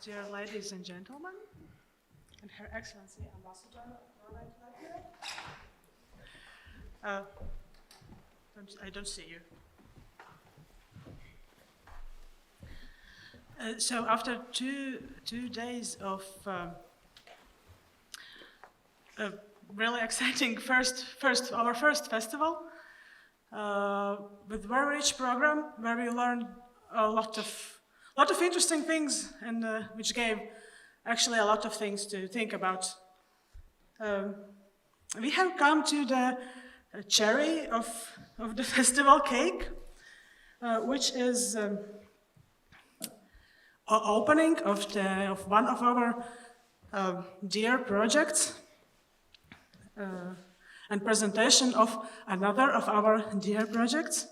Dear ladies and gentlemen, and Her Excellency Ambassador Latvia. I don't see you. So after two days of a really exciting our first festival, with very rich program where we learned a lot of interesting things, and which gave actually a lot of things to think about. We have come to the cherry of the festival cake, which is opening of one of our dear projects, and presentation of another of our dear projects.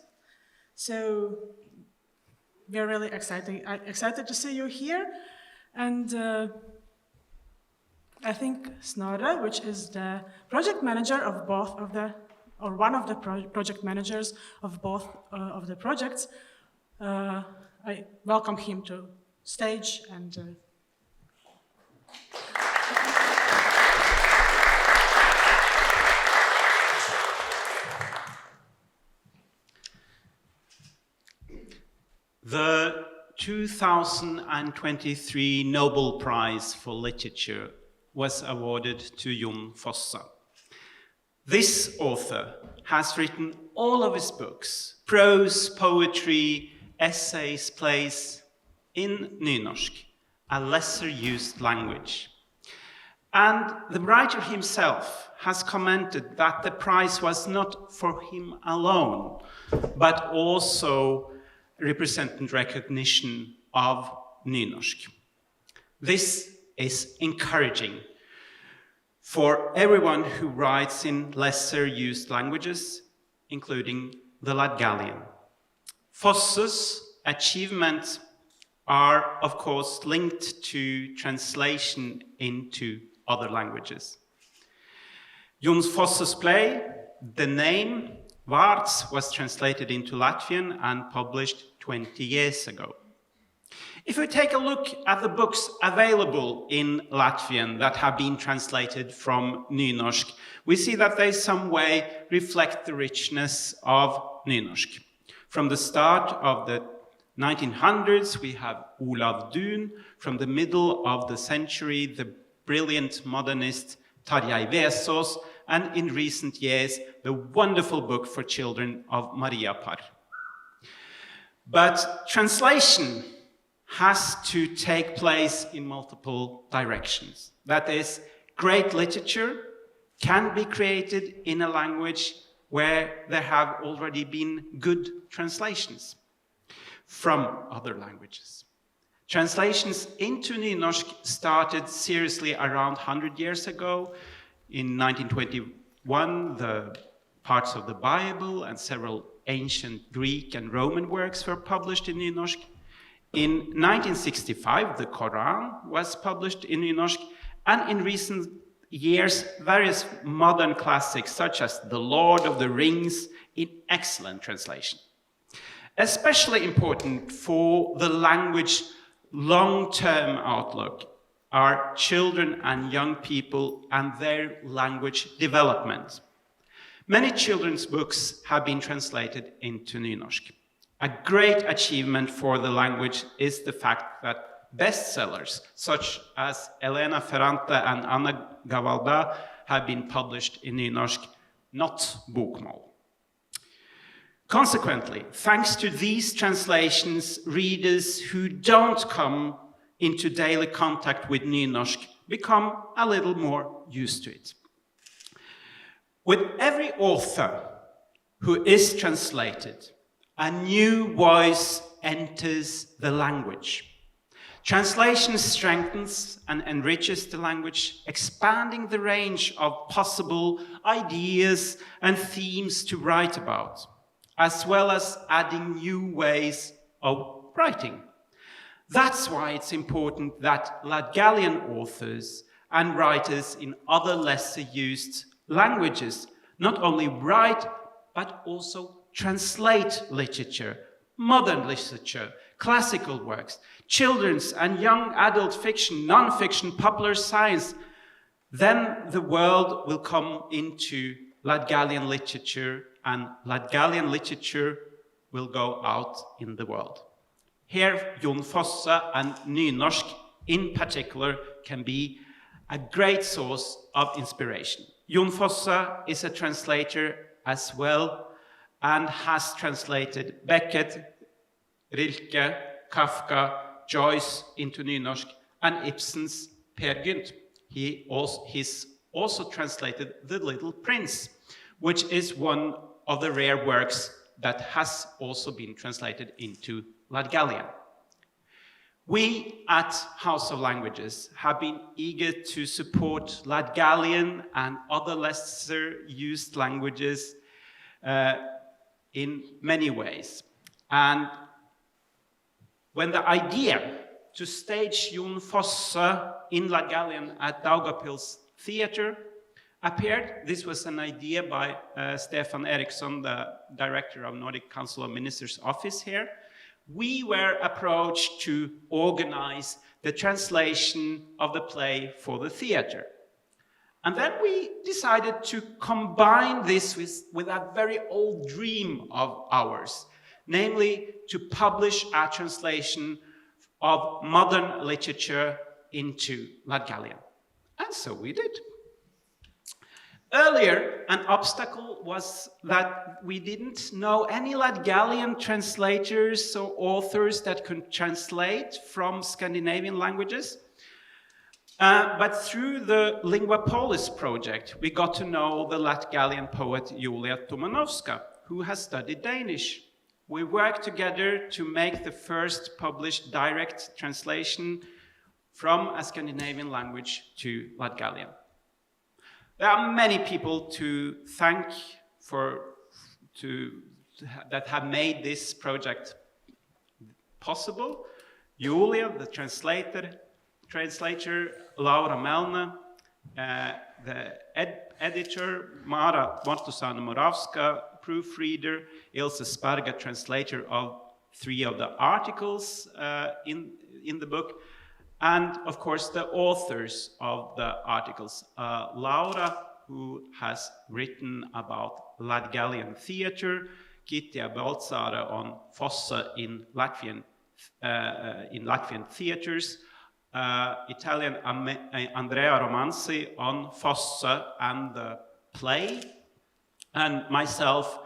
So we are really excited to see you here, and I think Snorre, which is the project manager of both of the, or one of the project managers of both of the projects, I welcome him to stage and The 2023 Nobel Prize for Literature was awarded to Juna Foses. This author has written all of his books, prose, poetry, essays, plays, in nynorsk, a lesser used language. And the writer himself has commented that the prize was not for him alone, but also representing recognition of nynorsk. This is encouraging for everyone who writes in lesser used languages, including the Latgalian. Foses' achievements are, of course, linked to translation into other languages. Juna Foses' play, The Name, Avots, was translated into Latvian and published 20 years ago. If we take a look at the books available in Latvian that have been translated from nynorsk, we see that they some way reflect the richness of nynorsk. From the start of the 1900s, we have Olav Duun. From the middle of the century, the brilliant modernist Tarjei Vesaas, and in recent years, the wonderful book for children of Maria Parr. But translation has to take place in multiple directions. That is, great literature can be created in a language where there have already been good translations from other languages. Translations into nynorsk started seriously around 100 years ago. In 1921, the parts of the Bible and several ancient Greek and Roman works were published in nynorsk. In 1965, the Quran was published in nynorsk, and in recent years, various modern classics such as The Lord of the Rings in excellent translation. Especially important for the language long-term outlook are children and young people and their language development. Many children's books have been translated into nynorsk. A great achievement for the language is the fact that bestsellers such as Elena Ferrante and Anna Gavalda have been published in nynorsk, not bokmål. Consequently, thanks to these translations, readers who don't come into daily contact with nynorsk become a little more used to it. With every author who is translated, a new voice enters the language. Translation strengthens and enriches the language, expanding the range of possible ideas and themes to write about, as well as adding new ways of writing. That's why it's important that Latgalian authors and writers in other lesser used languages not only write, but also translate literature, modern literature, classical works, children's and young adult fiction, non-fiction, popular science, then the world will come into Latgalian literature, and Latgalian literature will go out in the world. Here, Juna Foses and nynorsk in particular can be a great source of inspiration. Juna Foses is a translator as well and has translated Beckett, Rilke, Kafka, Joyce into nynorsk, and Ibsen's Peer Gynt. He's also translated The Little Prince, which is one of the rare works that has also been translated into Latgalian. We at House of Languages have been eager to support Latgalian and other lesser used languages in many ways. And when the idea to stage Juna Foses in Latgalian at Daugavpils Theatre appeared, this was an idea by Stefan Eriksson, the director of Nordic Council of Ministers' office here. We were approached to organize the translation of the play for the theatre. And then we decided to combine this with a very old dream of ours, namely to publish a translation of modern literature into Latgalian. And so we did. Earlier, an obstacle was that we didn't know any Latgalian translators or authors that could translate from Scandinavian languages. But through the Lingua Polis project, we got to know the Latgalian poet Jūlija Tumanovska, who has studied Danish. We worked together to make the first published direct translation from a Scandinavian language to Latgalian. There are many people to thank that have made this project possible. Jūlija, the translator, Lauras Melnes, the editor, Mara Martusana-Moravska, proofreader, Ilse Sparga, translator of 3 of the articles in the book, and of course the authors of the articles. Laura, who has written about Latgalian theatre, Kitijas Balcares on Foses in Latvian theatres, Italian Andrea Romanzi on Foses and the play, and myself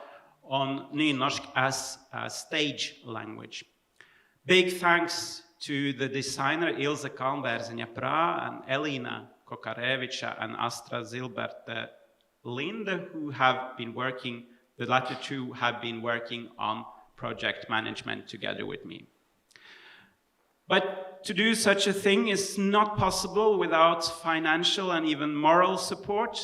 on nynorsk as a stage language. Big thanks to the designer Ilse Kalnberg-Pra and Elina Kokarevica and Astra Zilbert Linde, who have been working, the latter two have been working on project management together with me. But to do such a thing is not possible without financial and even moral support.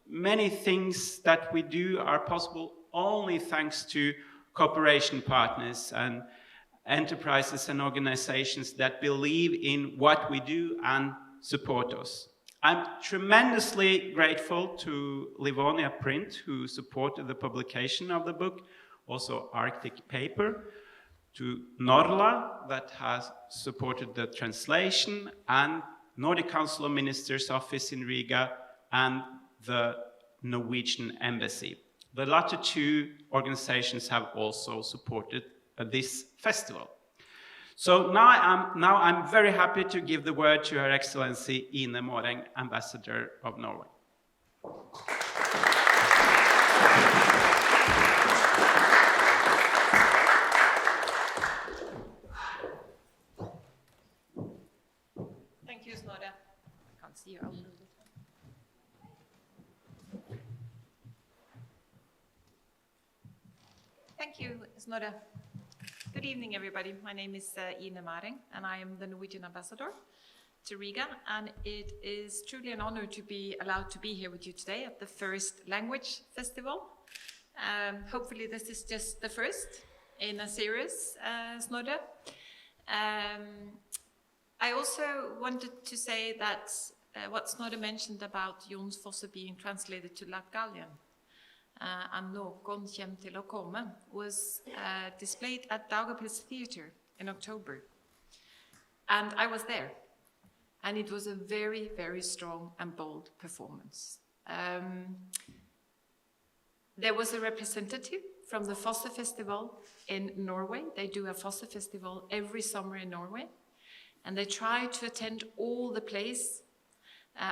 Many things that we do are possible only thanks to cooperation partners and enterprises and organizations that believe in what we do and support us. I'm tremendously grateful to Livonia Print, who supported the publication of the book, also Arctic Paper, to Norla, that has supported the translation, and Nordic Council of Ministers' office in Riga, and the Norwegian Embassy. The latter two organizations have also supported this festival. So now I'm very happy to give the word to Her Excellency Ine Måreng, Ambassador of Norway. Thank you, Snorre. I can't see you. I'll move it. Thank you, Snorre. Good evening, everybody. My name is Ine Måreng, and I am the Norwegian ambassador to Riga, and it is truly an honor to be allowed to be here with you today at the first language festival. Hopefully this is just the first in a series, Snorre. I also wanted to say that what Snorre mentioned about Juna Foses being translated to Latgalian, and Någon kjem til å komme, was displayed at Daugavpils Theatre in October. And I was there. And it was a very, very strong and bold performance. There was a representative from the Fosse Festival in Norway. They do a Fosse Festival every summer in Norway. And they try to attend all the plays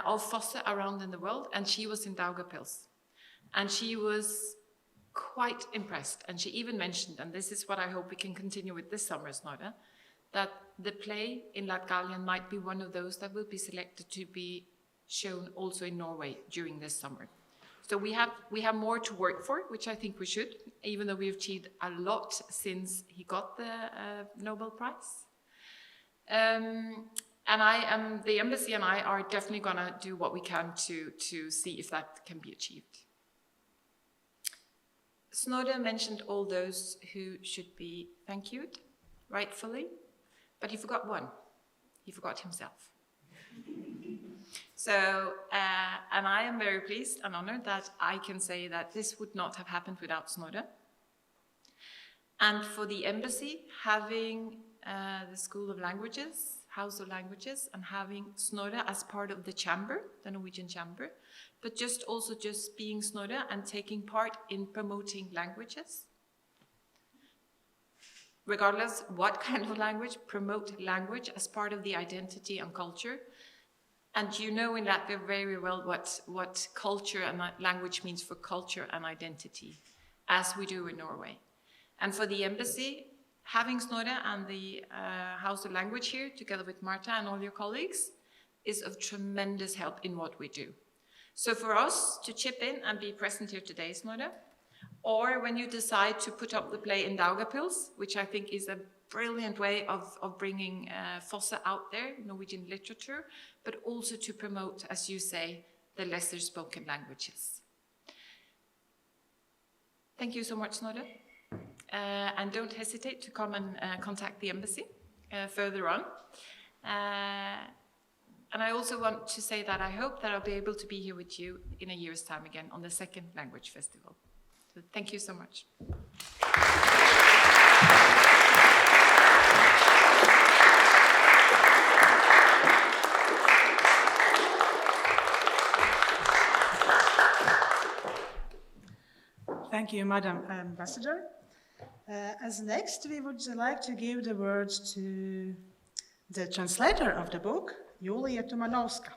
of Fosse around in the world. And she was in Daugavpils. And she was quite impressed. And she even mentioned, and this is what I hope we can continue with this summer, Snorre, that the play in Latgalian might be one of those that will be selected to be shown also in Norway during this summer. So we have more to work for, which I think we should, even though we've achieved a lot since he got the Nobel Prize. And the embassy and I are definitely going to do what we can to see if that can be achieved. Snorre mentioned all those who should be thank you'd, rightfully, but he forgot one. He forgot himself. So, and I am very pleased and honored that I can say that this would not have happened without Snorre. And for the embassy, having the School of Languages, House of Languages, and having Snorre as part of the chamber, the Norwegian chamber, but just being Snorre and taking part in promoting languages. Regardless what kind of language, promote language as part of the identity and culture. And you know in Latvia very well what culture and language means for culture and identity, as we do in Norway. And for the embassy, having Snorre and the House of Language here, together with Marta and all your colleagues, is of tremendous help in what we do. So for us to chip in and be present here today, Snorre, or when you decide to put up the play in Daugavpils, which I think is a brilliant way of bringing Fosse out there, Norwegian literature, but also to promote, as you say, the lesser spoken languages. Thank you so much, Snorre. And don't hesitate to come and contact the embassy further on. And I also want to say that I hope that I'll be able to be here with you in a year's time again on the second language festival. So thank you so much. Thank you, Madam Ambassador. As next, we would like to give the words to the translator of the book, Jūlija Tumanovska.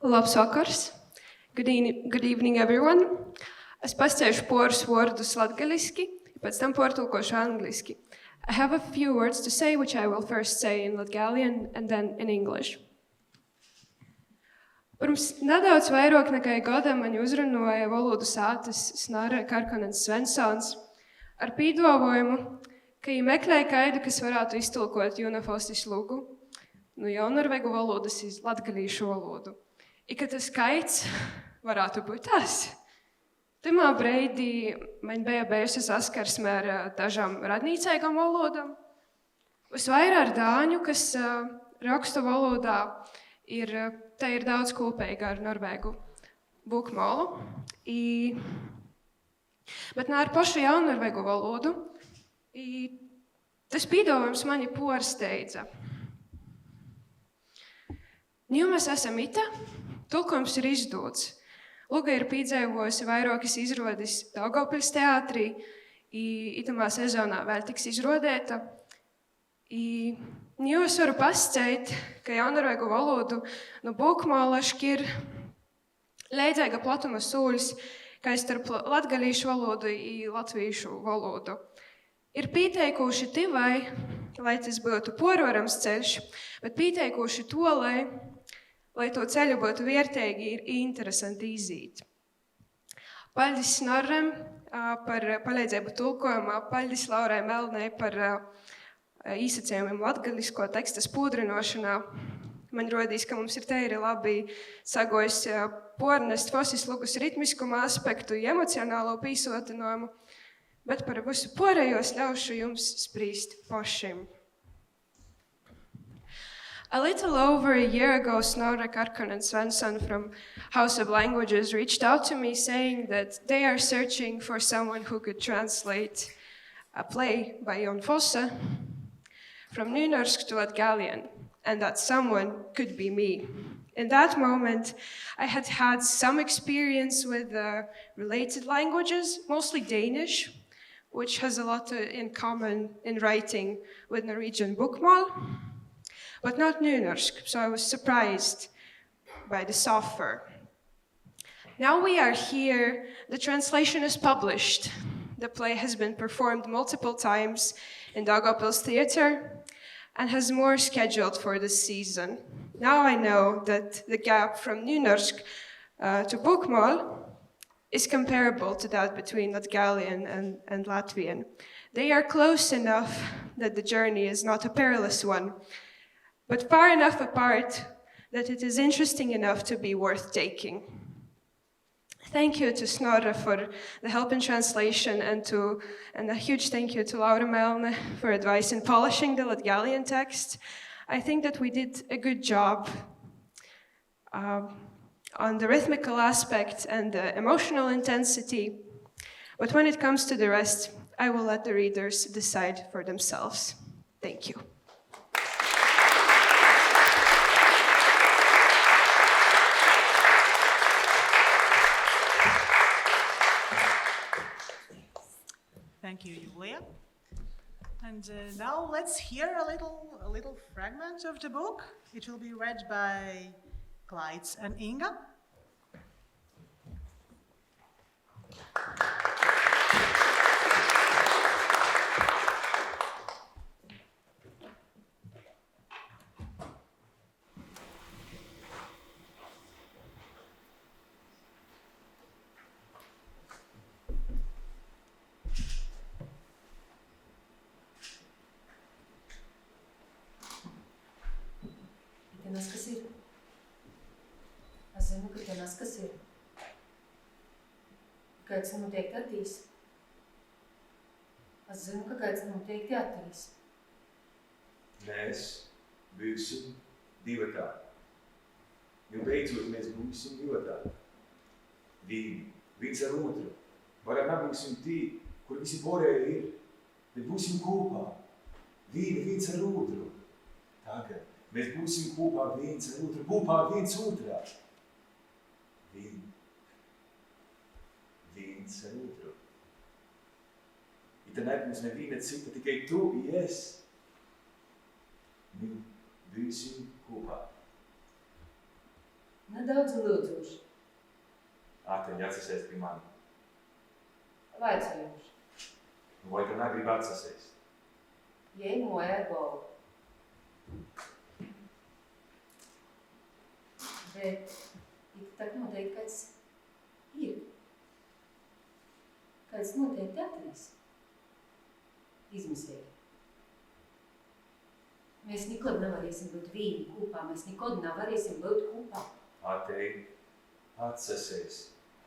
Labs vakars. Good evening, everyone. Es pastāstīšu porus vārdus latgaliski, pēc tam pārtulkošu angliski. I have a few words to say, which I will first say in Latgalian and then in English. Pirms nedaudz vairāk nekā gada mani uzrunāja Valodas atīs Snorre Karkonens-Svensons ar pīdāvājumu, ka viņi meklēja Kaidu, kas varētu iztulkot Juna Foses Lugu no jaunorvēģu valodas iz latgaliešu valodu. I ka tas Kaids varētu būt tas. Tajā brīdī man bija bijusi saskarsme ar dažām radnīcīgām valodām. Visvairāk ar dāņu, kas rakstu valodā ir daudz kopīga ar norvēģu bukmolu. Bet ne ar pašu jaunorvēģu valodu. Tas pīdāvājums mani pārsteidza. Nu, mēs esam ite, tulkojums ir izdots. Luga ir piedzīvojusi vairākas izrādes Daugavpils teātrī, itamā sezonā vēl tiks izrādēta. Nu, es varu pasakāt, ka jaunorvēģu valodu no bukmola šķir līdzīga platuma sūļs, kā starp latgaliešu valodu un latviešu valodu. Ir pieteikuši tivai, lai tas būtu porvarams ceļš, bet pieteikuši to, lai to ceļu būtu vērtīgi ir interesanti iziet. Paldies Snorrem par palīdzību tulkojumā, paldies Laurai Melnei par īsacījumiem latgalisko teksta spūdrinošanā. Man rodīs, ka mums ir teiri labi sagojis pornest Foses Lugus ritmiskuma aspektu, emocionālo pīsotinājumu, bet par visu pārējos ļaušu jums sprīst pašim. A little over a year ago, Snorre Karkonens-Svensons from House of Languages reached out to me saying that they are searching for someone who could translate a play by Juna Foses from nynorsk to latgalian, and that someone could be me. In that moment, I had had some experience with related languages, mostly Danish, which has a lot in common in writing with Norwegian bokmål, but not nynorsk, so I was surprised by the software. Now we are here, the translation is published. The play has been performed multiple times in Daugavpils Theatre and has more scheduled for this season. Now I know that the gap from nynorsk to bokmål is comparable to that between Latgalian and Latvian. They are close enough that the journey is not a perilous one, but far enough apart that it is interesting enough to be worth taking. Thank you to Snorre for the help in translation, and a huge thank you to Lauras Melnes for advice in polishing the Latgalian text. I think that we did a good job on the rhythmical aspect and the emotional intensity, but when it comes to the rest, I will let the readers decide for themselves. Thank you. Thank you, Jūlija. And now let's hear a little fragment of the book. It will be read by Klaids and Inga. Kas ir? Es zinu, ka te kas ir. Kaids noteikti atīs. Es zinu, ka Kaids noteikti atīs. Mēs būsim divatā. Jo beidzot mēs būsim divatā. Viens ar otru. Varam nebūsim tī, kur visi porēji ir, bet būsim kopā. Viens ar otru. Tagad. Mēs būsim kopā viens ar otru, kopā viens otrā. Viens ar otru. I te nebūs neviena cita, tikai tu i es. Nu, būsim kopā. Nedaudz lūdzoši. Āteņi atsasēst pie mani. Vajadzējuši. Vai tu negribi atsasēst? Jej moja bola. Bet tak noteikti Kaids ir. Kaids noteikti atīs. Izmisēji. Mēs nikod nevarēsim būt vīni kopā, mēs nikod nevarēsim būt kopā. Āteņi, atsasēs.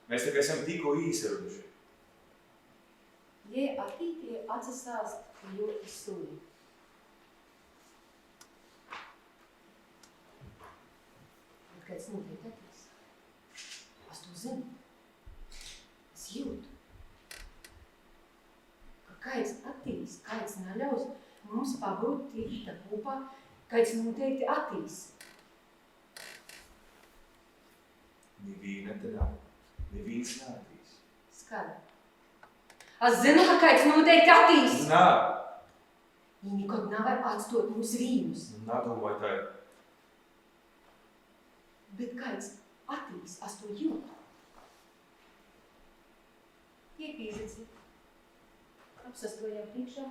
Mēs tikai esam tikko īsaruduši. Jei atītie atsasāst, jo izsūri. Kaids noteikti atīs. Es to zinu. Es jūtu. Ka Kaids atīs, Kaids neļaus mums pabūt tieši tā kopā, Kaids noteikti atīs. Neviena te nav. Neviens neatīs. Skari. Es zinu, ka Kaids noteikti atīs. Nā. Viņi nekad nevar atstot mūs vīnus. Nadomāj tā. Bet Kaids atīs, es to jūtu. Iepīzici. Apsastojām priekšā.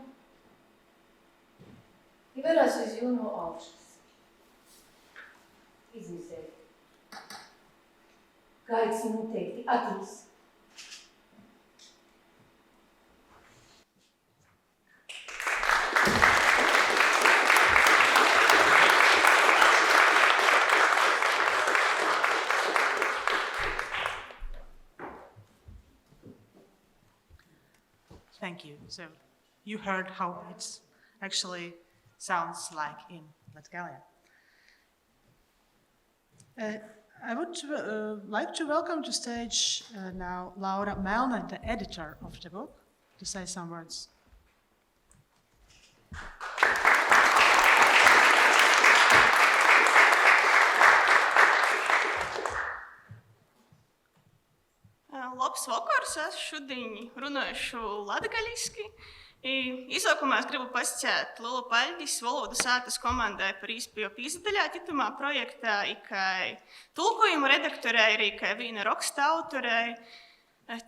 I verās uz jū no augšas. Izmisēji. Kaids noteikti atīs. Thank So you heard how it actually sounds like in Latgalian. I would like to welcome to stage now Lauras Melnes, the editor of the book, to say some words. Labs vakars, es šodien runāšu latgaliski. Izsaukumā es gribu pasciēt lielu paldies Valodas sātas komandai par īspēju pīzdaļāt itamā projektā, kā tulkojuma redaktorei, arī kā viena raksta autorei.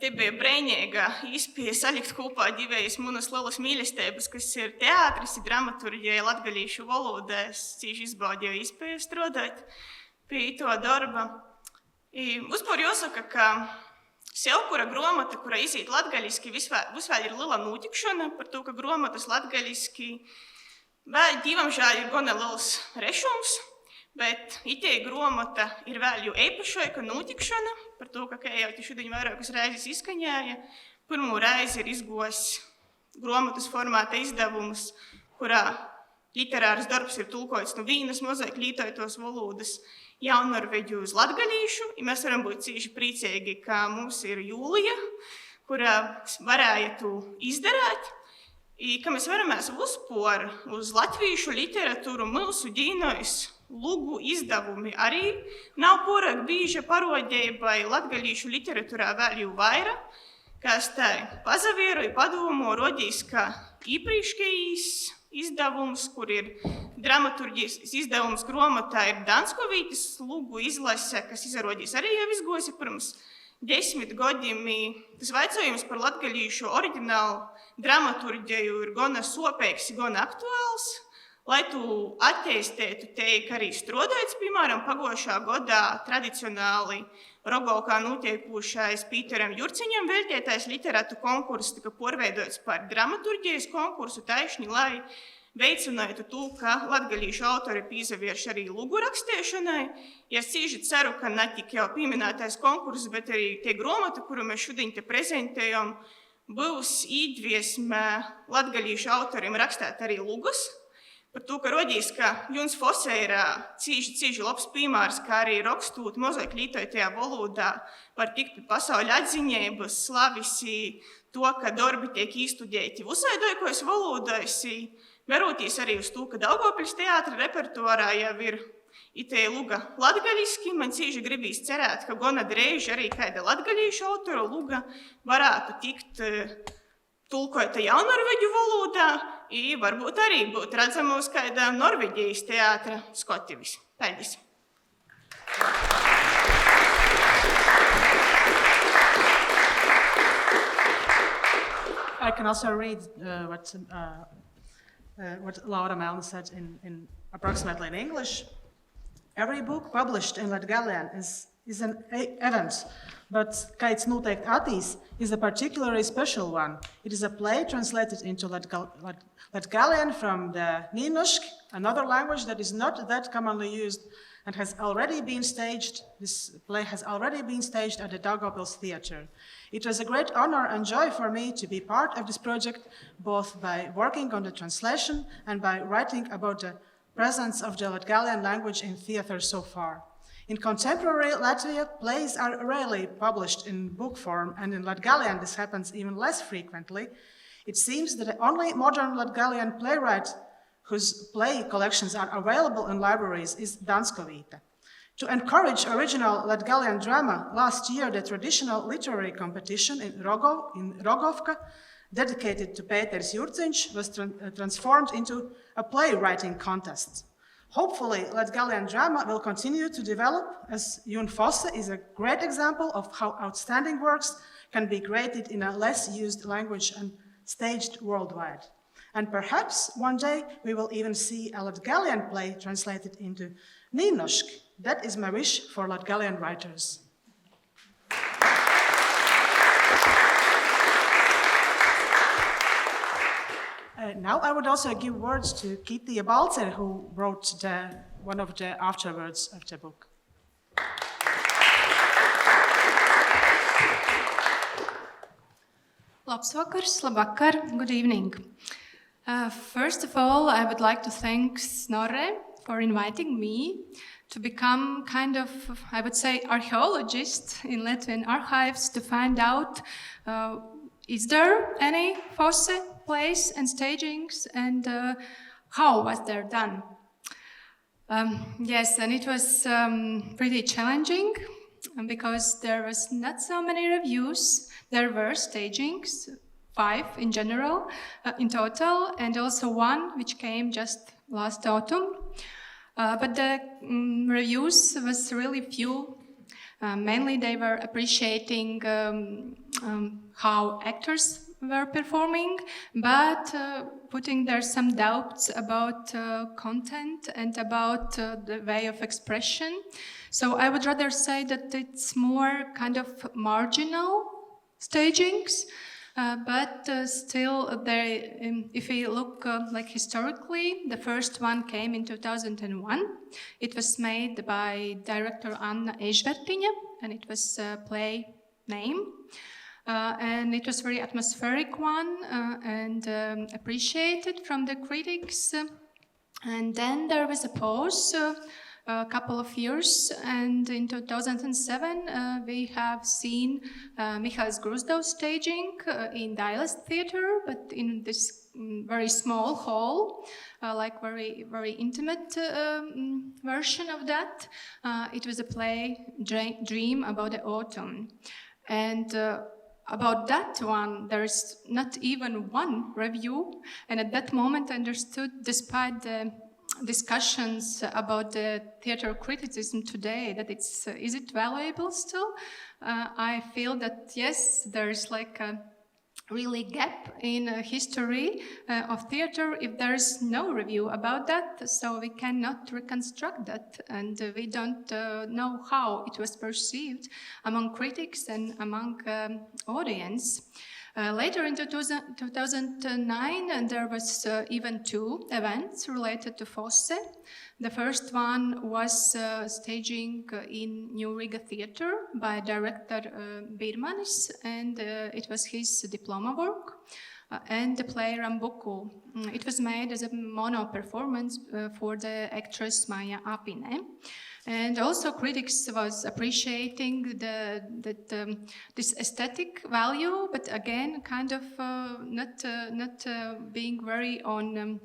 Te bija brēņīga īspēja salikt kopā divējas manas lielas mīlestības, kas ir teātris, dramaturģija, latgaliešu valodā. Es cīši izbaudīju īspēju strādāt pie to darba. Uzpār jāsaka, ka sev, kura grāmata, kura izīt latgaliski, visvēl ir liela notikšana par to, ka grāmatas latgaliski vēl diemžēl ir gana liels rešums, bet itē grāmata ir vēl jau eipašoika notikšana par to, ka, kā jau šodien vairākas reizes izskaņēja, pirmo reizi ir izgojis grāmatas formāta izdevums, kurā literārs darbs ir tulkots no vienas mozaik lietotos valodas jaunorvēģu uz latgaliešu. Mēs varam būt cīši priecīgi, ka mums ir Jūlija, kura varēja to izdarīt, ka mēs varamies uzpor uz latviešu literatūru mūsu dīnojas Lugu izdevumi arī nav porāk bīža parodībai latgaliešu literatūrā vēl jau vaira, kas tā pazavieroja padomu, rodīs, ka iepriekšējais izdevums, kur ir dramaturģijas izdevums grāmatā, ir Danskovītes Lugu izlase, kas izrodīs arī jau izgosi pirms 10 gadiem. Tas vaicojums par latgaliešu oriģinālu dramaturģiju ir gana sopeigs, gana aktuāls. Lai tu attīstētu teik arī strādājot, piemēram, pagošā gadā tradicionāli Rogovkā notiekušais Pīteram Jurciņam veltētais literātu konkurss tika porveidots par dramaturģijas konkursu taišņi, lai veicinātu to, ka latgaliešu autori pīzavierš arī lugu rakstiešanai. Es cīži ceru, ka ne tik jau pieminētais konkurss, bet arī tie grāmata, kuru mēs šodien te prezentējam, būs iedviesme latgaliešu autoriem rakstēt arī lugas. Par to, ka rodīs, ka Juna Foses ir cīži labs piemērs, kā arī rakstot mozaik lietotajā valodā var tikt pie pasauļa atziņības, slavisi to, ka darbi tiek izstudēti visaidaikos valodās, veroties arī uz to, ka Daugavpils teātra repertuārā jau ir itē luga latgaliski. Man cīži gribīs cerēt, ka gana drēži arī kāda latgaliešu autora luga varētu tikt tulkota jaunorvēģu valodā, i varbūt arī būt redzamos kāda Norvēģijas teātra skotivis. Paldies! I can also read what Lauras Melnes said in approximately in English. Every book published in Latgalian is an event, but Kaids, nūteikti, atīs is a particularly special one. It is a play translated into Latgalian from the Nīnoški, another language that is not that commonly used and has already been staged. This play has already been staged at the Daugavpils Theatre. It was a great honor and joy for me to be part of this project, both by working on the translation and by writing about the presence of the Latgalian language in theatre so far. In contemporary Latvia, plays are rarely published in book form, and in Latgalian this happens even less frequently. It seems that the only modern Latgalian playwright whose play collections are available in libraries is Danskovīte. To encourage original Latgalian drama, last year the traditional literary competition in Rogovka, dedicated to Pēters Jurciņš, was transformed into a playwriting contest. Hopefully, Latgalian drama will continue to develop, as Juna Foses is a great example of how outstanding works can be created in a less used language and staged worldwide. And perhaps one day we will even see a Latgalian play translated into Nīnoški. That is my wish for Latgalian writers. Now I would also give words to Kitijas Balcares, who wrote one of the afterwords of the book. Labs vakars, labvakar, good evening. First of all, I would like to thank Snorre for inviting me to become kind of, I would say, archaeologist in Latvian archives to find out is there any fosse plays and stagings and how was there done? Yes, and it was pretty challenging because there was not so many reviews. There were stagings, 5 in general, in total, and also 1 which came just last autumn. But the reviews was really few. Mainly they were appreciating how actors were performing, but putting there some doubts about content and about the way of expression. So I would rather say that it's more kind of marginal stagings, but still, if we look like historically, the first one came in 2001. It was made by director Anna Ežvertiņa, and it was a play name. And it was a very atmospheric one and appreciated from the critics. And then there was a pause, a couple of years, and in 2007 we have seen Mihails Gruzdov's staging in Dailes Theatre, but in this very small hall, like very, very intimate version of that. It was a play, Dream About the Autumn. And about that one, there is not even one review, and at that moment I understood, despite the discussions about the theater criticism today, that is it valuable still? I feel that yes, there's like a really gap in history of theater if there's no review about that, so we cannot reconstruct that, and we don't know how it was perceived among critics and among audience. Later in 2009, there was even 2 events related to fosse. The first one was staging in New Riga Theatre by director Birmanis, and it was his diploma work, and the play Rambuku. It was made as a mono performance for the actress Maija Apine. And also critics was appreciating this aesthetic value, but again, kind of not being very on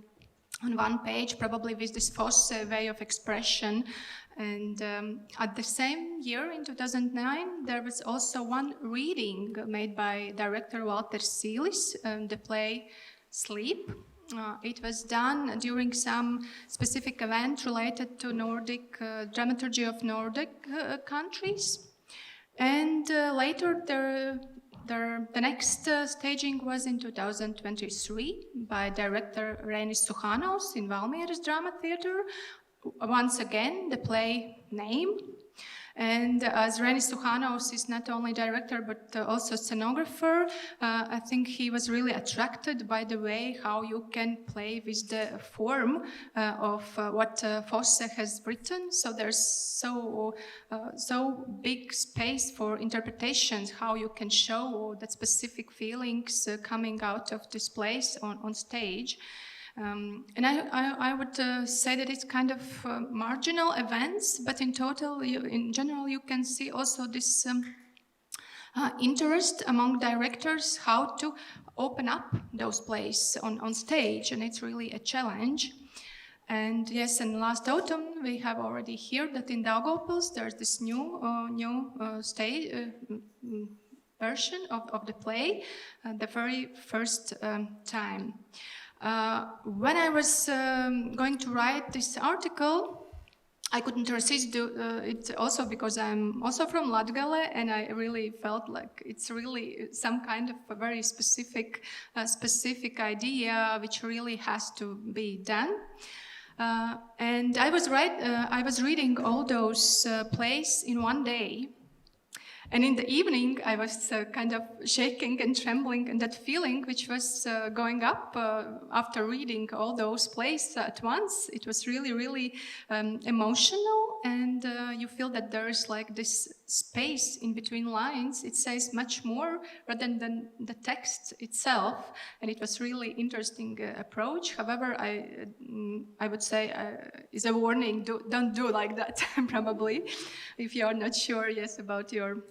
one page, probably with this fosse way of expression. And at the same year, in 2009, there was also one reading made by director Walter Sīlis, the play Sleep. It was done during some specific event related to Nordic dramaturgy of Nordic countries. And later, the next staging was in 2023 by director Reinis Suhanovs in Valmieras Drama Theatre. Once again, the play Name. And as Reinis Suhanovs is not only director but also scenographer, I think he was really attracted by the way how you can play with the form of what Fosse has written. So there's so big space for interpretations, how you can show that specific feelings coming out of this place on stage. And I would say that it's kind of marginal events, but in total, in general, you can see also this interest among directors how to open up those plays on stage, and it's really a challenge. And yes, and last autumn we have already heard that in Daugavpils there's this new stage version of the play, the very first time. When I was going to write this article, I couldn't resist it also because I'm also from Latgale, and I really felt like it's really some kind of a very specific idea which really has to be done. And I was reading all those plays in one day. And in the evening, I was kind of shaking and trembling, and that feeling which was going up after reading all those plays at once, it was really, really emotional, and you feel that there is like this space in between lines, it says much more rather than the text itself, and it was really interesting approach. However, I would say is a warning: don't do like that probably if you are not sure about your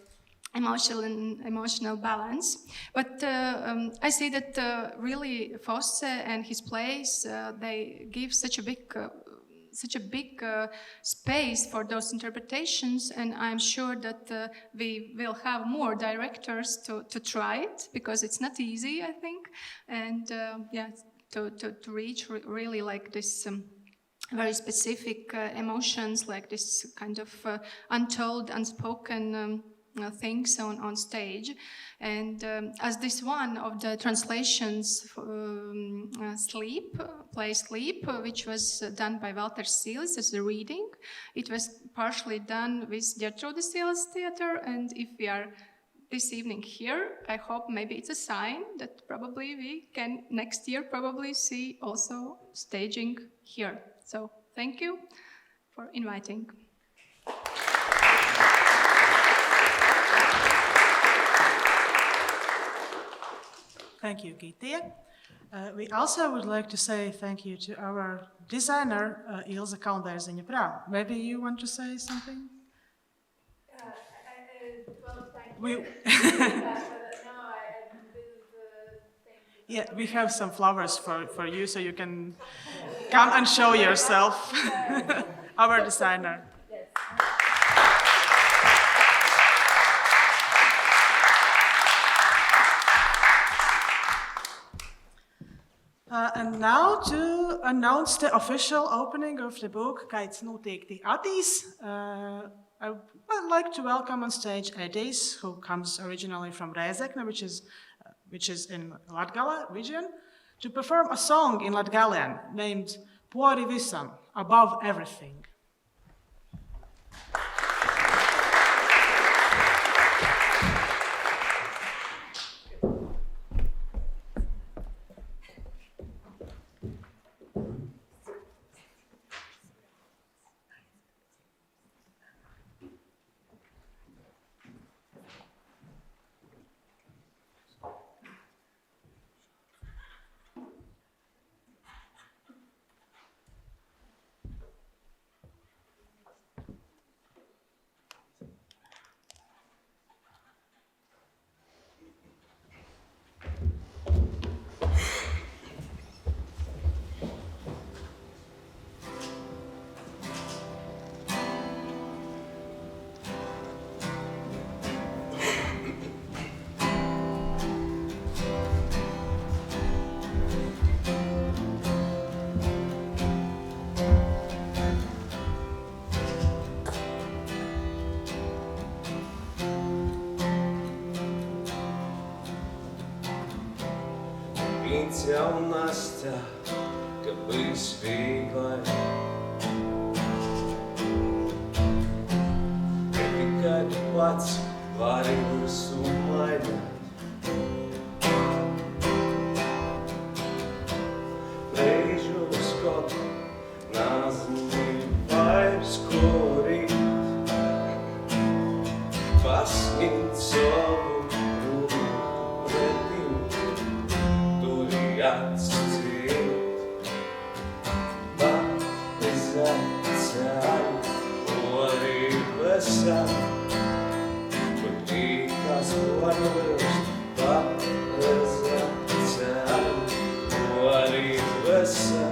emotional balance. But I see that really Fosse and his plays, they give such a big space for those interpretations, and I'm sure that we will have more directors to try it, because it's not easy, I think, and to reach really like this very specific emotions, like this kind of untold, unspoken things on stage. And as this one of the translations play Sleep, which was done by Walter Sīlis as a reading, it was partially done with Gertrude Sīles Theater, and if we are this evening here, I hope maybe it's a sign that probably we can next year probably see also staging here. So thank you for inviting. Thank you, Kitija. We also would like to say thank you to our designer, Ilze Kalndērziņa-Prā. Maybe you want to say something? Well, thank We- you. Yeah, we have some flowers for you, so you can come and show yourself, our designer. Yes. And now to announce the official opening of the book Kaids, nūteikti, atīs. I would like to welcome on stage Atīs, who comes originally from Rēzekne, which is in Latgala region, to perform a song in Latgalian named Pori visam, above everything. Jau nastā, ka bijis vīglai, ka tikai tu pats vari visu mainīt. Brīžos kaut nazmīgi vairs korīt, pasniegt savu rūgu pretim. Atcīt, paizācāt, arī vesā, kur tīkās varnost, paizācāt, arī vesā.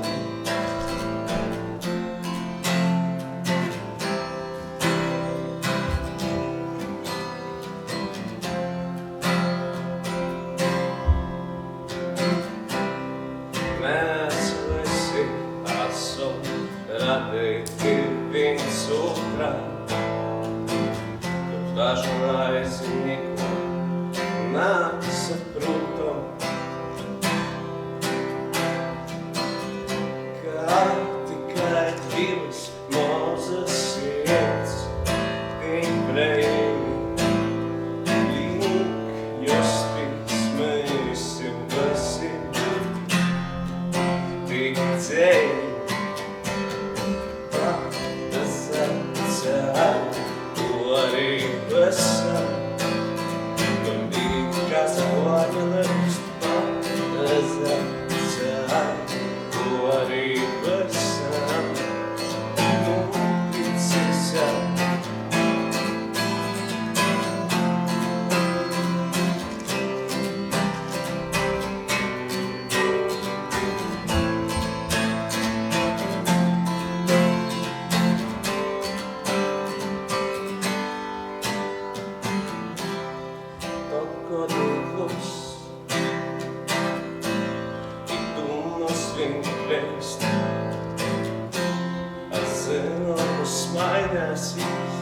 Dažreiz neko nesaprotam, kā tikai divas mazas sirds, tik brīvi, link justis mēs jau esam, tik ceļi, patas atcēli. Arī zināmas mainēsīs,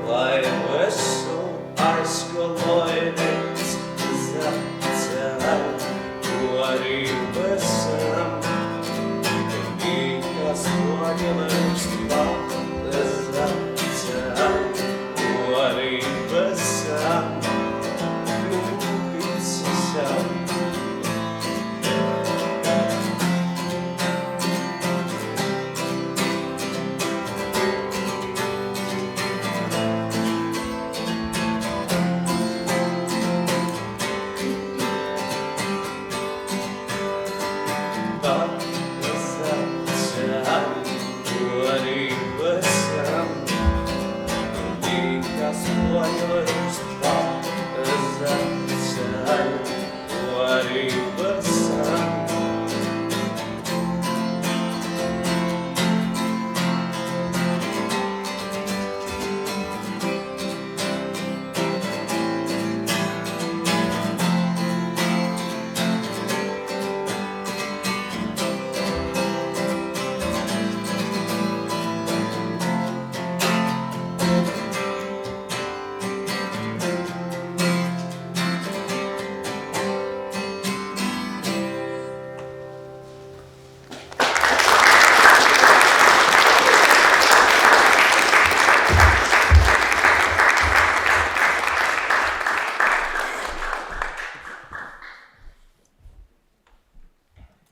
lai visu aizskalojies zacēl, tu arī vesam, kas noņemēs valdezam.